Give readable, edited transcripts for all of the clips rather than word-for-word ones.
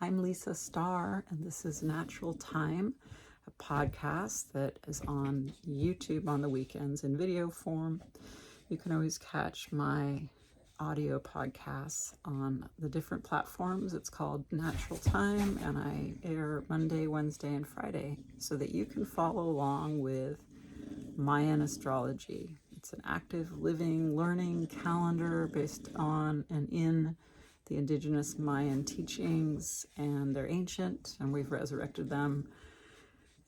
I'm Lisa Starr, and this is Natural Time, a podcast that is on YouTube on the weekends in video form. You can always catch my audio podcasts on the different platforms. It's called Natural Time, and I air Monday, Wednesday, and Friday so that you can follow along with Mayan astrology. It's an active, living, learning calendar based on and in the indigenous Mayan teachings, and they're ancient, and we've resurrected them,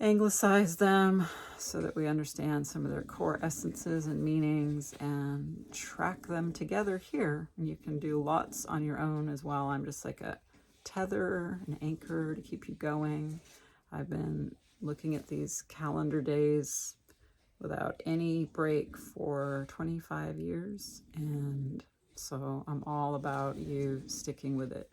anglicized them, so that we understand some of their core essences and meanings and track them together here. And you can do lots on your own as well. I'm just like a tether, an anchor to keep you going. I've been looking at these calendar days without any break for 25 years, and so I'm all about you sticking with it.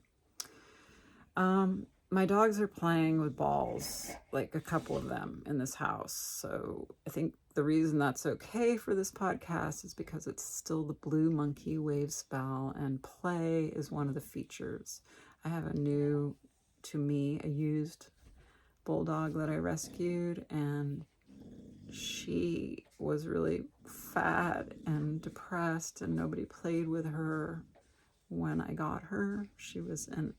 My dogs are playing with balls, like a couple of them in this house. So I think the reason that's okay for this podcast is because it's still the blue monkey wave spell, and play is one of the features. I have a used bulldog that I rescued, and she was really fat and depressed, and nobody played with her when I got her. The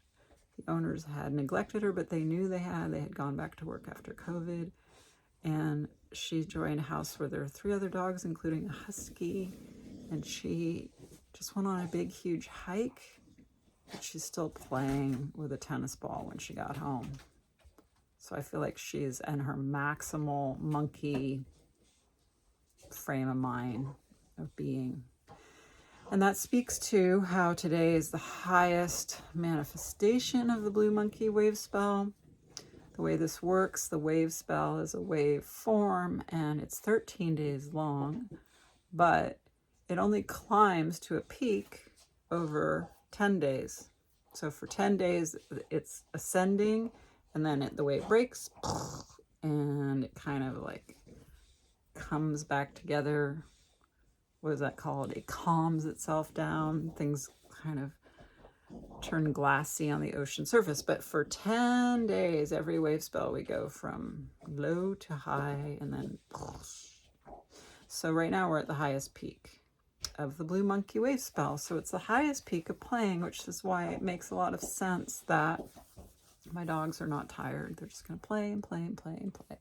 owners had neglected her, but they knew they had gone back to work after COVID, and she joined a house where there are 3 other dogs, including a husky, and she just went on a big, huge hike, but she's still playing with a tennis ball when she got home. So I feel like she's in her maximal monkey frame of mind of being. And that speaks to how today is the highest manifestation of the blue monkey wave spell. The way this works, the wave spell is a wave form, and it's 13 days long, but it only climbs to a peak over 10 days. So for 10 days, it's ascending, and then the way it breaks, and it kind of like comes back together. What is that called? It calms itself down. Things kind of turn glassy on the ocean surface. But for 10 days, every wave spell, we go from low to high, and then. So right now we're at the highest peak of the blue monkey wave spell. So it's the highest peak of playing, which is why it makes a lot of sense that my dogs are not tired. They're just going to play and play and play and play.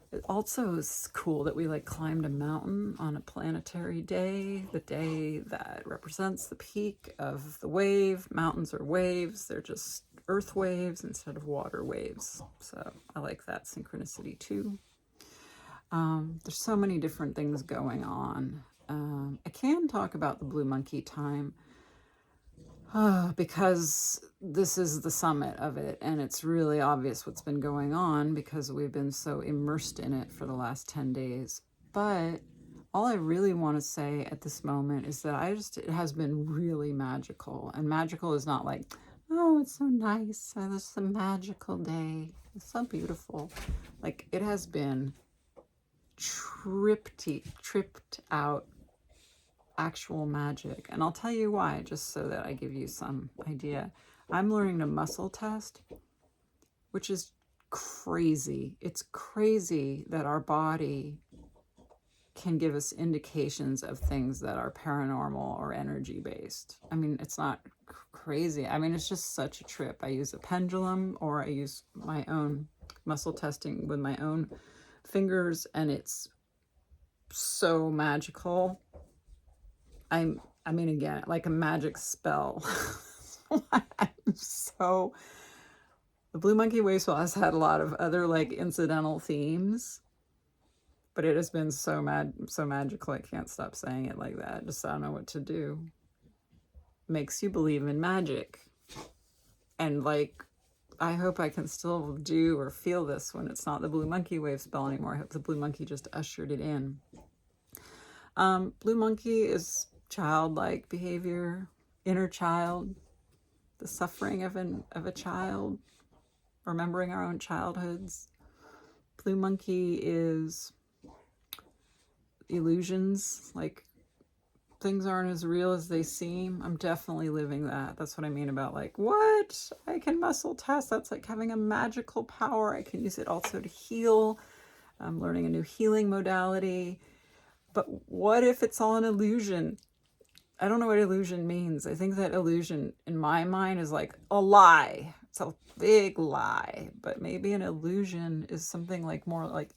It also is cool that we climbed a mountain on a planetary day, the day that represents the peak of the wave. Mountains are waves. They're just earth waves instead of water waves. So I like that synchronicity too. There's so many different things going on. I can talk about the blue monkey time because this is the summit of it, and it's really obvious what's been going on because we've been so immersed in it for the last 10 days. But all I really want to say at this moment is that it has been really magical. And magical is not like, oh, it's so nice, oh, this is a magical day, it's so beautiful. Like, it has been tripped out actual magic. And I'll tell you why, just so that I give you some idea. I'm learning to muscle test, which is crazy. It's crazy that our body can give us indications of things that are paranormal or energy based. I mean, it's not crazy. I mean, it's just such a trip. I use a pendulum, or I use my own muscle testing with my own fingers, and it's so magical. I mean, again, like a magic spell. The Blue Monkey Wave Spell has had a lot of other incidental themes, but it has been so magical. I can't stop saying it like that. Just I don't know what to do. Makes you believe in magic. And I hope I can still do or feel this when it's not the Blue Monkey Wave Spell anymore. I hope the Blue Monkey just ushered it in. Blue Monkey is childlike behavior, inner child, the suffering of a child, remembering our own childhoods. Blue Monkey is illusions, like things aren't as real as they seem. I'm definitely living that. That's what I mean about like, what? I can muscle test. That's like having a magical power. I can use it also to heal. I'm learning a new healing modality. But what if it's all an illusion? I don't know what illusion means. I think that illusion in my mind is like a lie. It's a big lie. But maybe an illusion is something like more like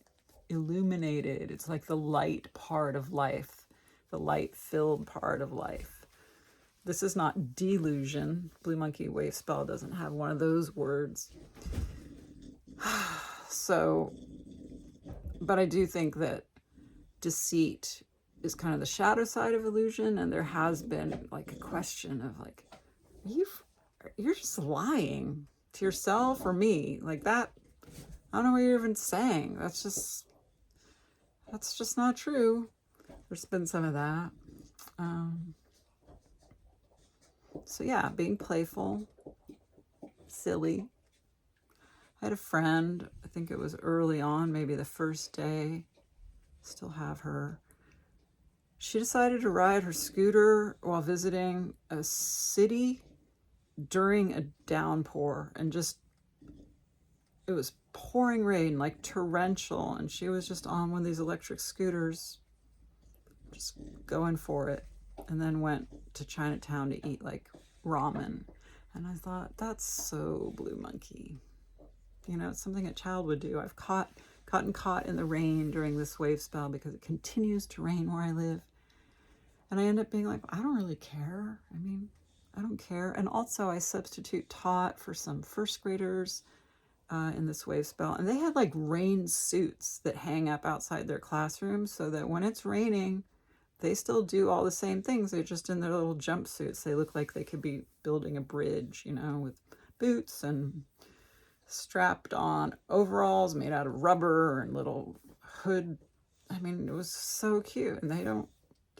illuminated. It's like the light part of life, the light-filled part of life. This is not delusion. Blue Monkey Wave Spell doesn't have one of those words. So, but I do think that deceit is kind of the shadow side of illusion, and there has been like a question of like, you're just lying to yourself or me, like that. I don't know what you're even saying. That's just not true. There's been some of that. So yeah, being playful, silly. I had a friend, I think it was early on, maybe the first day, still have her. She decided to ride her scooter while visiting a city during a downpour, and just, it was pouring rain, like torrential, and she was just on one of these electric scooters, just going for it, and then went to Chinatown to eat like ramen. And I thought, that's so Blue Monkey. You know, it's something a child would do. I've gotten caught in the rain during this wave spell because it continues to rain where I live. And I end up being like, I don't really care. I mean, I don't care. And also I substitute taught for some first graders in this wave spell. And they had like rain suits that hang up outside their classrooms so that when it's raining, they still do all the same things. They're just in their little jumpsuits. They look like they could be building a bridge, you know, with boots and strapped on overalls made out of rubber and little hood. I mean, it was so cute, and they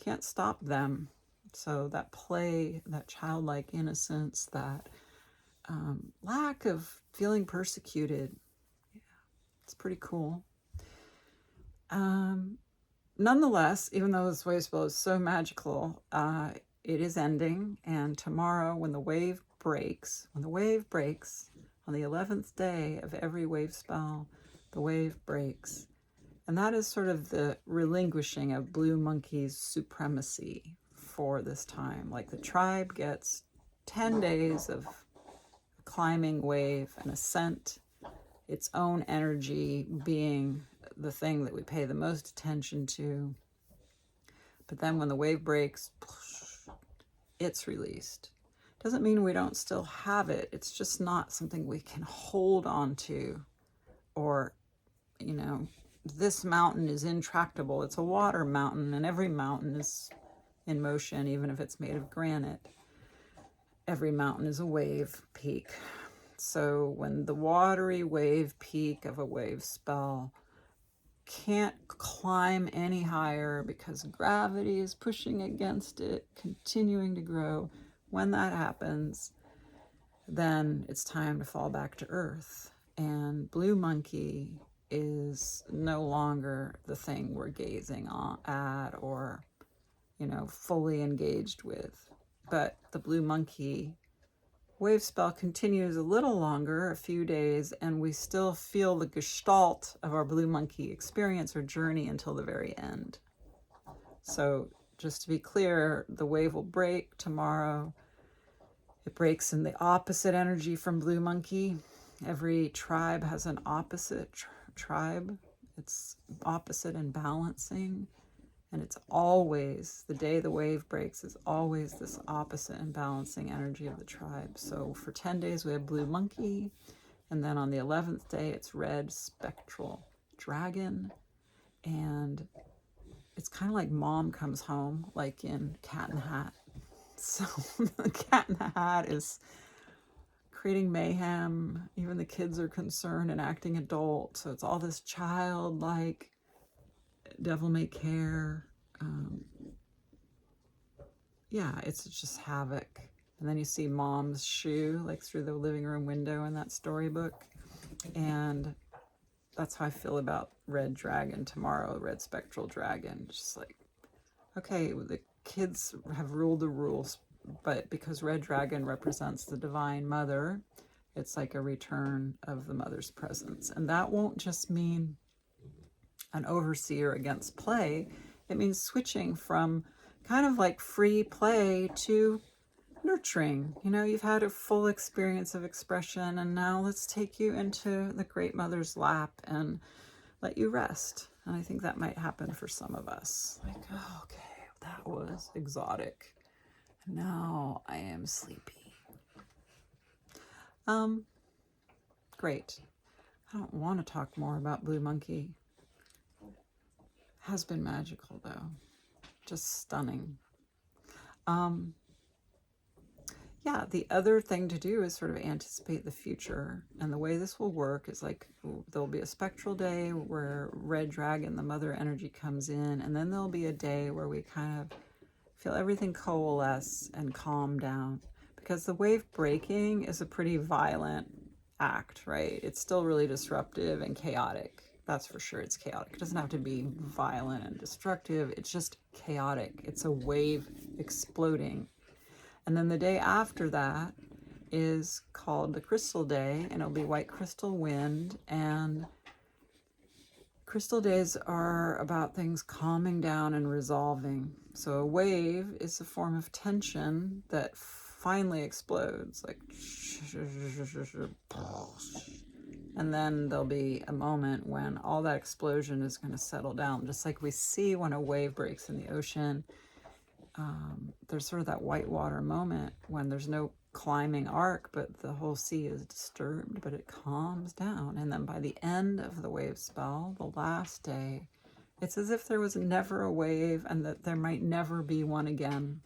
can't stop them. So that play, that childlike innocence, that lack of feeling persecuted, yeah, it's pretty cool. Nonetheless, even though this wave spell is so magical, it is ending, and tomorrow when the wave breaks, on the 11th day of every wave spell, the wave breaks. And that is sort of the relinquishing of Blue Monkey's supremacy for this time. Like the tribe gets 10 days of climbing wave and ascent, its own energy being the thing that we pay the most attention to. But then when the wave breaks, it's released. Doesn't mean we don't still have it. It's just not something we can hold on to, or, you know, this mountain is intractable. It's a water mountain, and every mountain is in motion, even if it's made of granite. Every mountain is a wave peak. So when the watery wave peak of a wave spell can't climb any higher because gravity is pushing against it, continuing to grow, when that happens, then it's time to fall back to earth. And Blue Monkey is no longer the thing we're gazing at or, you know, fully engaged with. But the Blue Monkey wave spell continues a little longer, a few days, and we still feel the gestalt of our Blue Monkey experience or journey until the very end. So just to be clear, the wave will break tomorrow. It breaks in the opposite energy from Blue Monkey. Every tribe has an opposite tribe. It's opposite and balancing. And it's always, the day the wave breaks is always this opposite and balancing energy of the tribe. So for 10 days we have Blue Monkey. And then on the 11th day, it's red spectral dragon. And it's kind of like Mom Comes Home, like in Cat in the Hat. So the Cat in the Hat is creating mayhem. Even the kids are concerned and acting adult. So it's all this childlike, devil may care. Yeah, it's just havoc. And then you see Mom's shoe like through the living room window in that storybook. And that's how I feel about Red Dragon tomorrow, Red Spectral Dragon. Just like, okay, kids have ruled the rules, but because red dragon represents the divine mother, it's like a return of the mother's presence. And that won't just mean an overseer against play. It means switching from kind of like free play to nurturing. You know, you've had a full experience of expression, and now let's take you into the great mother's lap and let you rest. And I think that might happen for some of us. Like, oh, okay, that was exotic. Now I am sleepy. Great. I don't want to talk more about Blue Monkey. Has been magical though. Just stunning. Yeah, the other thing to do is sort of anticipate the future. And the way this will work is like there'll be a spectral day where red dragon, the mother energy, comes in, and then there'll be a day where we kind of feel everything coalesce and calm down. Because the wave breaking is a pretty violent act, right? It's still really disruptive and chaotic. That's for sure. It's chaotic. It doesn't have to be violent and destructive. It's just chaotic. It's a wave exploding. And then the day after that is called the crystal day, and it'll be white crystal wind. And crystal days are about things calming down and resolving. So a wave is a form of tension that finally explodes, like, and then there'll be a moment when all that explosion is going to settle down, just like we see when a wave breaks in the ocean. There's sort of that whitewater moment when there's no climbing arc, but the whole sea is disturbed, but it calms down. And then by the end of the wave spell, the last day, it's as if there was never a wave and that there might never be one again.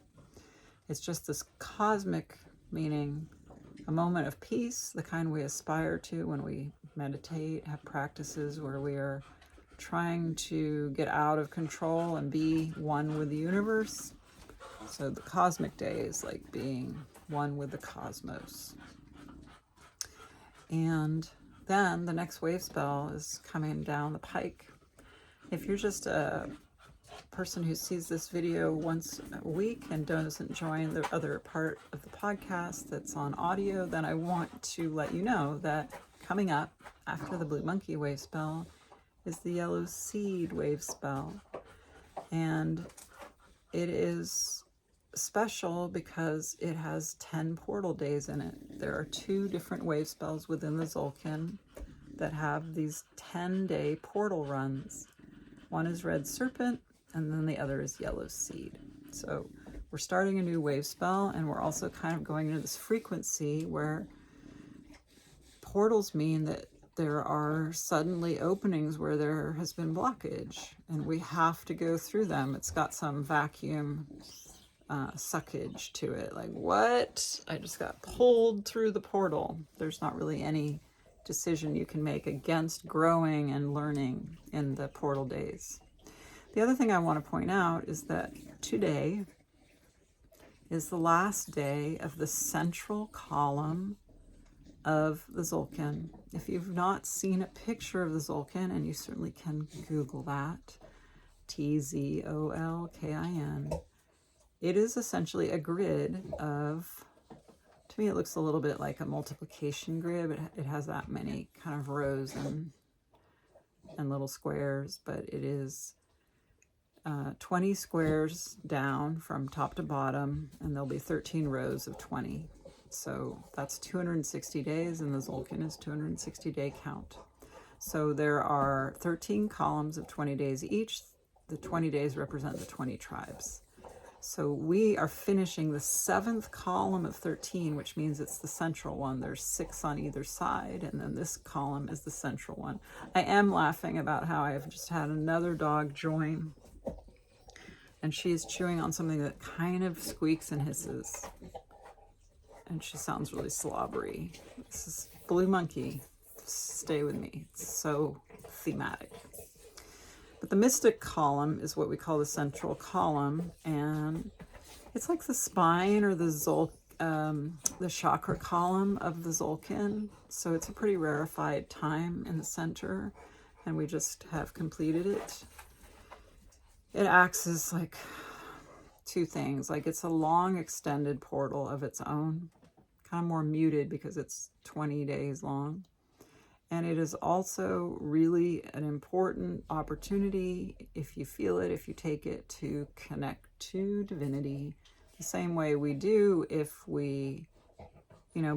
It's just this cosmic meaning, a moment of peace, the kind we aspire to when we meditate, have practices where we are trying to get out of control and be one with the universe. So the cosmic day is like being one with the cosmos. And then the next wave spell is coming down the pike. If you're just a person who sees this video once a week and doesn't join the other part of the podcast that's on audio, then I want to let you know that coming up after the Blue Monkey wave spell is the Yellow Seed wave spell. And it is special because it has 10 portal days in it. There are 2 different wave spells within the Tzolk'in that have these 10-day portal runs. One is Red Serpent, and then the other is Yellow Seed. So we're starting a new wave spell, and we're also kind of going into this frequency where portals mean that there are suddenly openings where there has been blockage, and we have to go through them. It's got some vacuum suckage to it. Like, what? I just got pulled through the portal. There's not really any decision you can make against growing and learning in the portal days. The other thing I want to point out is that today is the last day of the central column of the Tzolk'in. If you've not seen a picture of the Tzolk'in, and you certainly can Google that, Tzolkin, it is essentially a grid of, to me it looks a little bit like a multiplication grid. It has that many kind of rows and little squares, but it is 20 squares down from top to bottom, and there'll be 13 rows of 20. So that's 260 days, and the Tzolk'in is 260-day count. So there are 13 columns of 20 days each. The 20 days represent the 20 tribes. So we are finishing the 7th column of 13, which means it's the central one. There's 6 on either side, and then this column is the central one. I am laughing about how I've just had another dog join, and she's chewing on something that kind of squeaks and hisses. And she sounds really slobbery. This is Blue Monkey. Stay with me. It's so thematic. But the mystic column is what we call the central column, and it's like the spine or the chakra column of the Tzolk'in. So it's a pretty rarefied time in the center, and we just have completed it. It acts as like two things. Like, it's a long extended portal of its own, kind of more muted because it's 20 days long. And it is also really an important opportunity, if you feel it, if you take it, to connect to divinity the same way we do if we,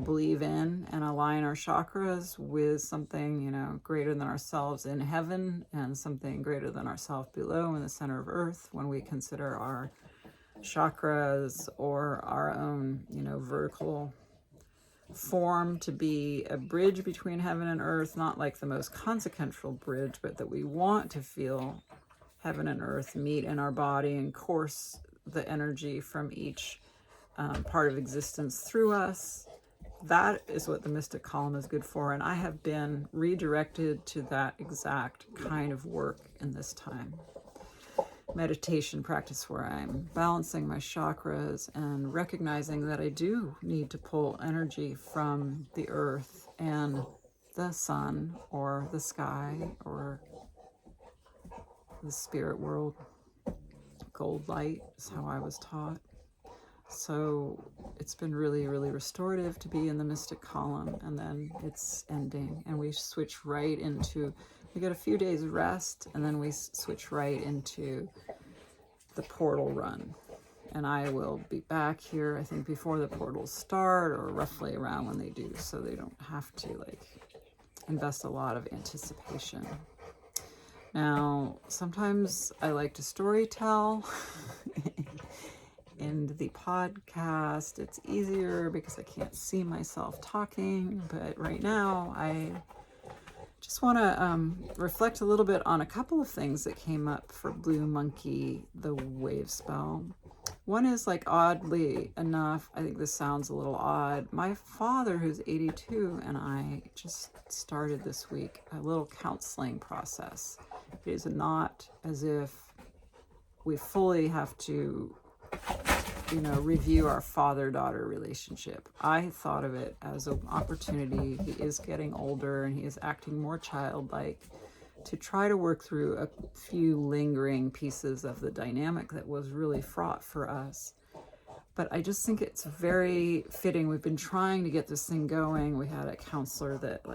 believe in and align our chakras with something, greater than ourselves in heaven and something greater than ourselves below in the center of earth, when we consider our chakras or our own, vertical form to be a bridge between heaven and earth, not like the most consequential bridge, but that we want to feel heaven and earth meet in our body and course the energy from each part of existence through us. That is what the mystic column is good for, and I have been redirected to that exact kind of work in this time. Meditation practice where I'm balancing my chakras and recognizing that I do need to pull energy from the earth and the sun or the sky or the spirit world. Gold light is how I was taught. So it's been really, really restorative to be in the mystic column, and then it's ending and we switch right into, we get a few days rest, and then we switch right into the portal run. And I will be back here, I think, before the portals start, or roughly around when they do, so they don't have to invest a lot of anticipation. Now, sometimes I like to storytell. In the podcast, it's easier because I can't see myself talking, but right now I just want to reflect a little bit on a couple of things that came up for Blue Monkey, the wave spell. One is, oddly enough, I think this sounds a little odd, my father, who's 82, and I just started this week a little counseling process. It is not as if we fully have to review our father-daughter relationship. I thought of it as an opportunity. He is getting older and he is acting more childlike, to try to work through a few lingering pieces of the dynamic that was really fraught for us. But I just think it's very fitting. We've been trying to get this thing going. We had a counselor that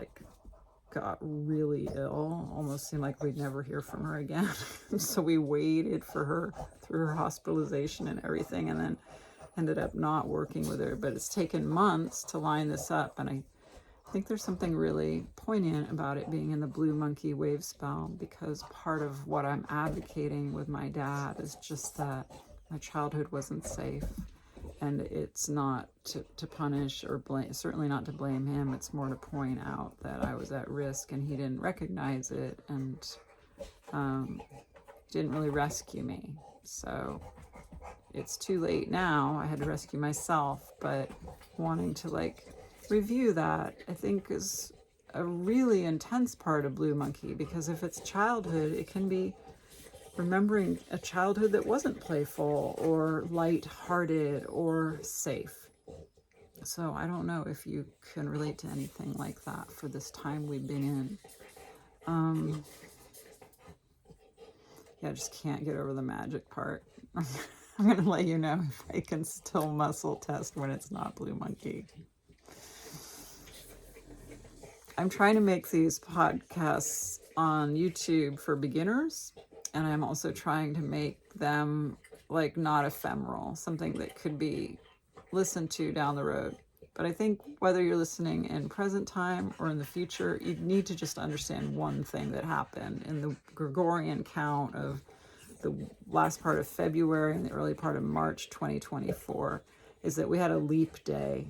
got really ill, almost seemed like we'd never hear from her again. So we waited for her through her hospitalization and everything, and then ended up not working with her. But it's taken months to line this up, and I think there's something really poignant about it being in the Blue Monkey wave spell, because part of what I'm advocating with my dad is just that my childhood wasn't safe. And it's not to punish or blame, certainly not to blame him. It's more to point out that I was at risk and he didn't recognize it, and didn't really rescue me. So it's too late now. I had to rescue myself, but wanting to review that, I think, is a really intense part of Blue Monkey, because if it's childhood, it can be remembering a childhood that wasn't playful or light-hearted or safe. So I don't know if you can relate to anything like that for this time we've been in. Yeah, I just can't get over the magic part. I'm going to let you know if I can still muscle test when it's not Blue Monkey. I'm trying to make these podcasts on YouTube for beginners, and I'm also trying to make them not ephemeral, something that could be listened to down the road. But I think whether you're listening in present time or in the future, you need to just understand one thing that happened in the Gregorian count of the last part of February and the early part of March 2024, is that we had a leap day,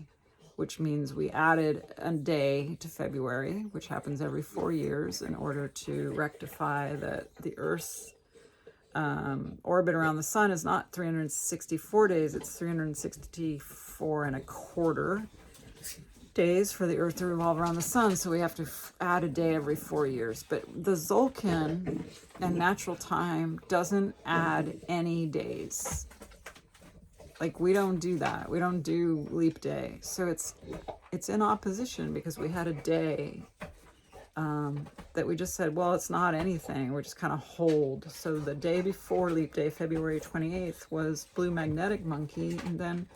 which means we added a day to February, which happens every 4 years, in order to rectify that the Earth's orbit around the sun is not 364 days, it's 364 and a quarter days for the Earth to revolve around the sun. So we have to add a day every 4 years. But the Zolkin and natural time doesn't add any days. We don't do that. We don't do leap day. So it's in opposition, because we had a day that we just said, well, it's not anything. We just kind of hold. So the day before Leap Day, February 28th, was Blue Magnetic Monkey. And then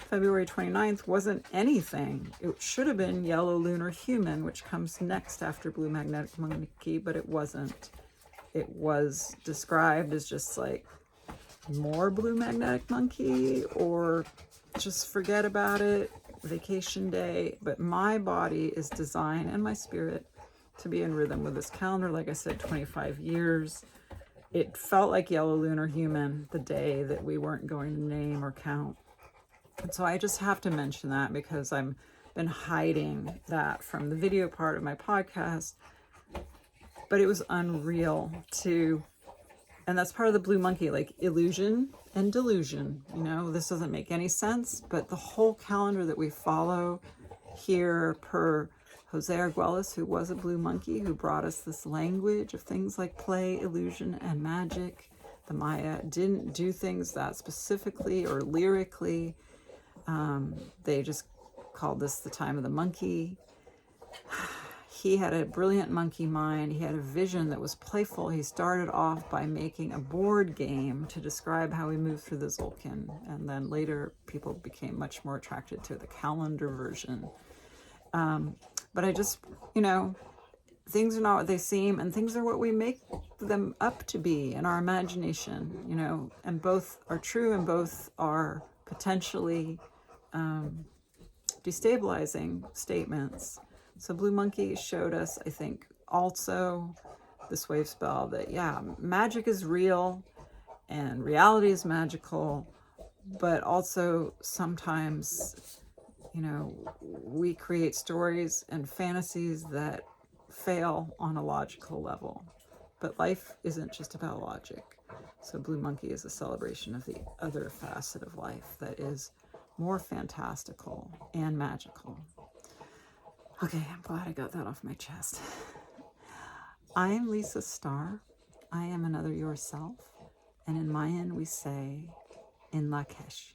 February 29th wasn't anything. It should have been Yellow Lunar Human, which comes next after Blue Magnetic Monkey, but it wasn't. It was described as just like more Blue Magnetic Monkey, or just forget about it, vacation day. But my body is designed, and my spirit, to be in rhythm with this calendar. Like I said, 25 years. It felt like Yellow Lunar Human the day that we weren't going to name or count. And so I just have to mention that because I've been hiding that from the video part of my podcast. But it was unreal to, and that's part of the Blue Monkey, like illusion and delusion. You know, this doesn't make any sense, but the whole calendar that we follow here, per Jose Arguelles, who was a Blue Monkey, who brought us this language of things like play, illusion, and magic. The Maya didn't do things that specifically or lyrically. They just called this the time of the monkey. He had a brilliant monkey mind. He had a vision that was playful. He started off by making a board game to describe how he moved through the Zolkin. And then later people became much more attracted to the calendar version. But I just, you know, things are not what they seem, and things are what we make them up to be in our imagination, you know, and both are true and both are potentially destabilizing statements. So Blue Monkey showed us, I think, also this wave spell that, yeah, magic is real and reality is magical, but also sometimes, you know, we create stories and fantasies that fail on a logical level. But life isn't just about logic. So Blue Monkey is a celebration of the other facet of life that is more fantastical and magical. Okay, I'm glad I got that off my chest. I am Lisa Starr. I am another yourself. And in Mayan, we say, in Lakesh.